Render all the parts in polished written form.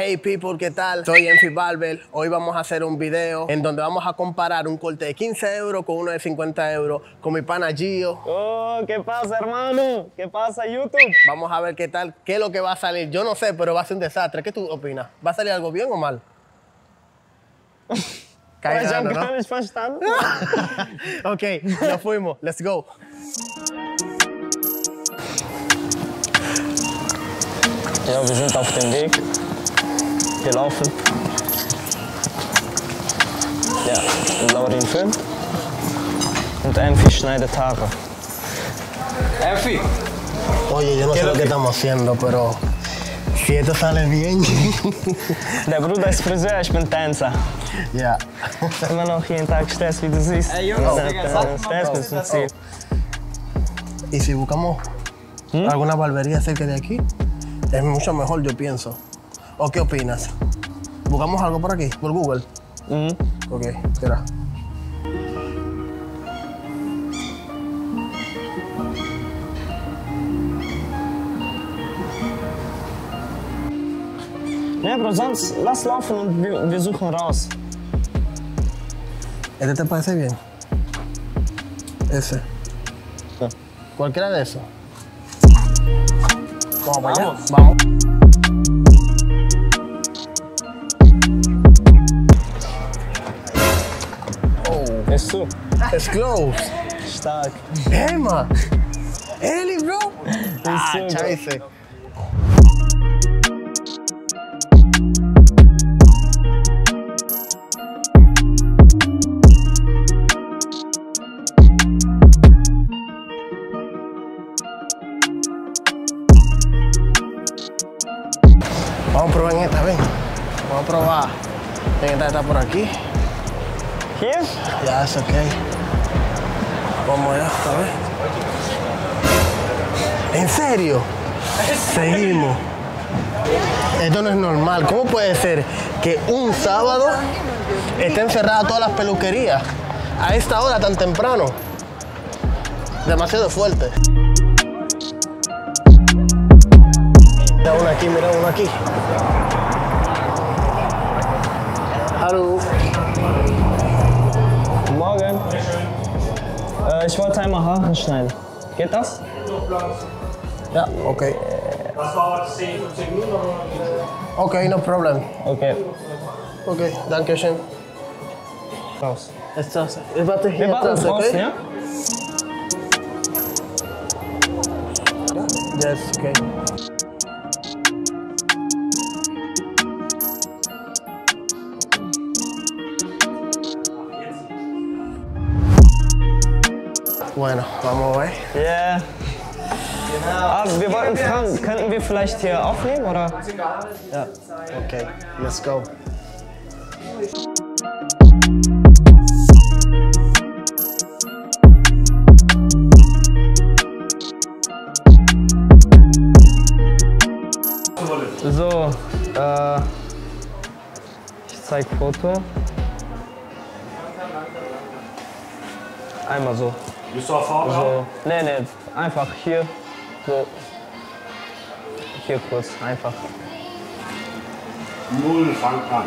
Hey people, ¿qué tal? Soy Enfi Barber. Hoy vamos a hacer un video en donde vamos a comparar un corte de 15 euros con uno de 50 euros con mi pana Gio. Oh, ¿qué pasa, hermano? ¿Qué pasa, YouTube? Vamos a ver qué tal, qué es lo que va a salir. Yo no sé, pero va a ser un desastre. ¿Qué tú opinas? ¿Va a salir algo bien o mal? Ich hab gar nicht verstanden. Ok, nos fuimos. Let's go. Ja, wir sind auf dem Weg gelaufen. Ja, Laurin filmt und Enfi schneidet Haare. Enfi! Oye, yo no sé lo que estamos haciendo, pero si esto sale bien. Der Bruder ist Friseur, ich bin Tänzer. Ja. Immer noch jeden Tag Stress, wie du siehst. Ey, Jungs, Stress bis zum Ziel. Y si buscamos alguna barbería cerca de aquí, es mucho mejor, yo pienso. ¿O qué opinas? ¿Buscamos algo por aquí, por Google? Ok, espera. Ja, Bro, sonst lass laufen und wir suchen raus. ¿Este te parece bien? Ese. Ja. ¿Cualquiera de esos? Vamos para allá. Vamos. Oh, ist zu. It's close. Stark. Hey, man. Ehrlich, bro? Ist zu, Bro. Scheiße. Vamos a probar en esta, ven. Vamos a probar en esta, está por aquí. Hier? Ya, es ok. Vamos allá, esta vez. ¿En serio? Seguimos. Esto no es normal. ¿Cómo puede ser que un sábado estén cerradas todas las peluquerías a esta hora tan temprano? Demasiado fuerte. Mira uno aquí, mira uno aquí. Hallo. Morgen. Ich wollte einmal Haare schneiden. Geht das? Ja, okay. Das war 10 Minuten oder? Okay, no problem. Okay. Okay, danke schön. Raus. Warte hier. Wir warten das, draußen, okay? ja? Ja, ist okay. Bueno, vamos a ver. Yeah. Ah, wir wollten fragen, könnten wir vielleicht hier aufnehmen, oder? Ja, okay, let's go. So, ich zeig Foto. Einmal so. Bist du auf Farbe? So. Nee, nee, einfach hier. So. Hier kurz, einfach. 0, fang an.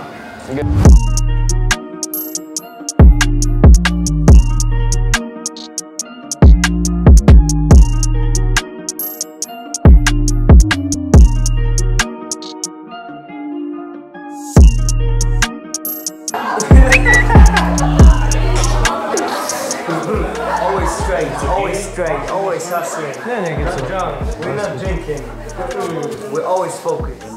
Always straight, always hustling. Nee, nee, geht's so. We're not drinking. We're always focused.